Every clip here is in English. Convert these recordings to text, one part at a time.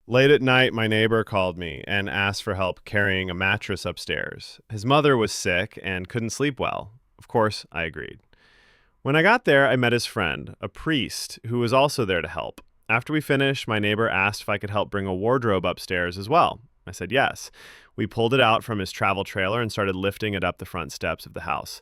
Late at night, my neighbor called me and asked for help carrying a mattress upstairs. His mother was sick and couldn't sleep well. Of course, I agreed. When I got there, I met his friend, a priest, who was also there to help. After we finished, my neighbor asked if I could help bring a wardrobe upstairs as well. I said yes. We pulled it out from his travel trailer and started lifting it up the front steps of the house.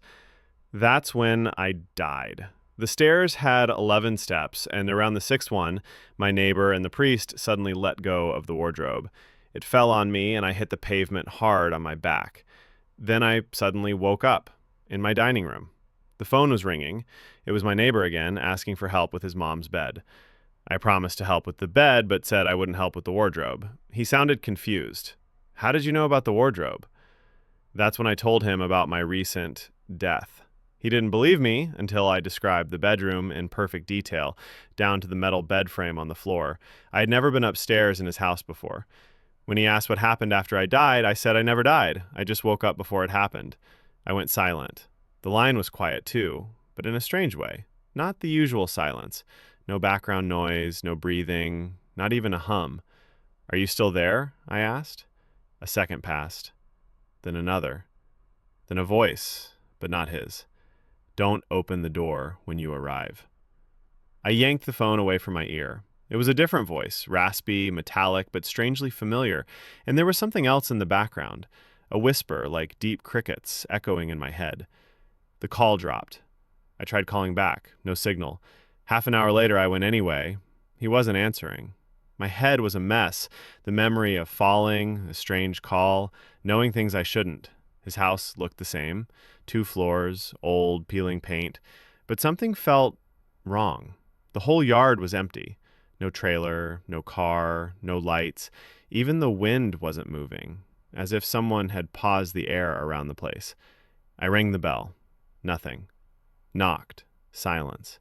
That's when I died. The stairs had 11 steps, and around the sixth one, my neighbor and the priest suddenly let go of the wardrobe. It fell on me, and I hit the pavement hard on my back. Then I suddenly woke up in my dining room. The phone was ringing. It was my neighbor again, asking for help with his mom's bed. I promised to help with the bed, but said I wouldn't help with the wardrobe. He sounded confused. How did you know about the wardrobe? That's when I told him about my recent death. He didn't believe me until I described the bedroom in perfect detail, down to the metal bed frame on the floor. I had never been upstairs in his house before. When he asked what happened after I died, I said I never died. I just woke up before it happened. I went silent. The line was quiet too, but in a strange way. Not the usual silence. No background noise, no breathing, not even a hum. Are you still there? I asked. A second passed. Then another. Then a voice, but not his. Don't open the door when you arrive. I yanked the phone away from my ear. It was a different voice, raspy, metallic, but strangely familiar, and there was something else in the background, a whisper like deep crickets echoing in my head. The call dropped. I tried calling back, no signal. Half an hour later, I went anyway. He wasn't answering. My head was a mess, the memory of falling, a strange call, knowing things I shouldn't. His house looked the same, 2 floors, old, peeling paint, but something felt wrong. The whole yard was empty. No trailer, no car, no lights. Even the wind wasn't moving, as if someone had paused the air around the place. I rang the bell. Nothing. Knocked. Silence.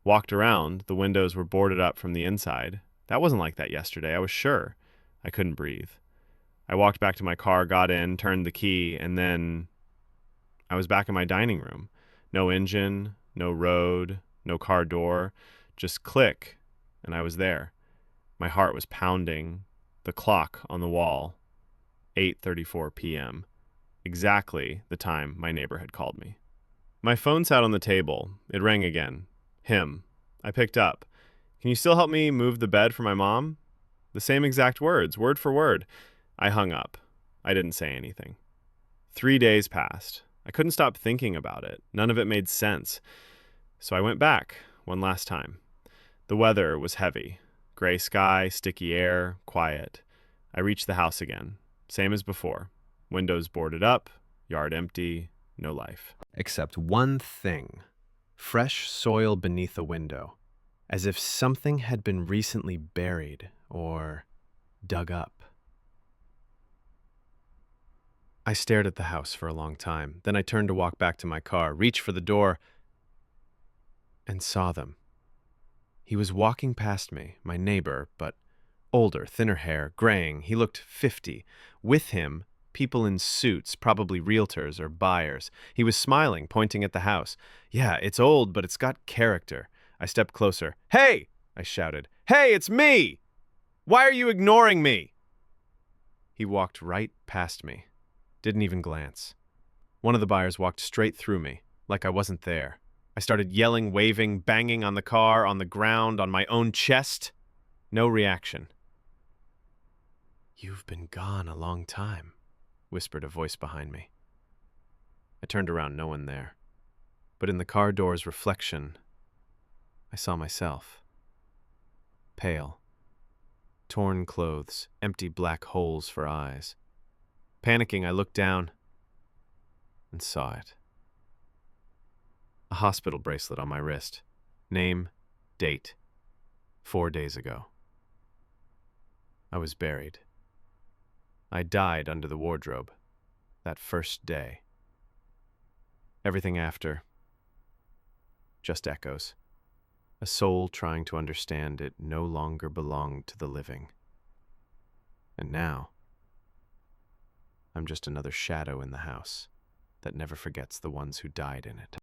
Walked around. The windows were boarded up from the inside. That wasn't like that yesterday, I was sure. I couldn't breathe. I walked back to my car, got in, turned the key, and then I was back in my dining room. No engine, no road, no car door, just click, and I was there. My heart was pounding. The clock on the wall, 8:34 p.m., exactly the time my neighbor had called me. My phone sat on the table. It rang again. Him. I picked up. Can you still help me move the bed for my mom? The same exact words, word for word. I hung up. I didn't say anything. 3 days passed. I couldn't stop thinking about it. None of it made sense. So I went back, one last time. The weather was heavy. Gray sky, sticky air, quiet. I reached the house again. Same as before. Windows boarded up, yard empty, no life. Except one thing. Fresh soil beneath the window. As if something had been recently buried or dug up. I stared at the house for a long time. Then I turned to walk back to my car, reached for the door, and saw them. He was walking past me, my neighbor, but older, thinner hair, graying. He looked 50. With him, people in suits, probably realtors or buyers. He was smiling, pointing at the house. Yeah, it's old, but it's got character. I stepped closer. Hey! I shouted. Hey, it's me! Why are you ignoring me? He walked right past me. Didn't even glance. One of the buyers walked straight through me, like I wasn't there. I started yelling, waving, banging on the car, on the ground, on my own chest. No reaction. You've been gone a long time, whispered a voice behind me. I turned around, no one there. But in the car door's reflection, I saw myself. Pale. Torn clothes, empty black holes for eyes. Panicking, I looked down and saw it. A hospital bracelet on my wrist. Name, date. 4 days ago. I was buried. I died under the wardrobe. That first day. Everything after. Just echoes. A soul trying to understand it no longer belonged to the living. And now, I'm just another shadow in the house that never forgets the ones who died in it.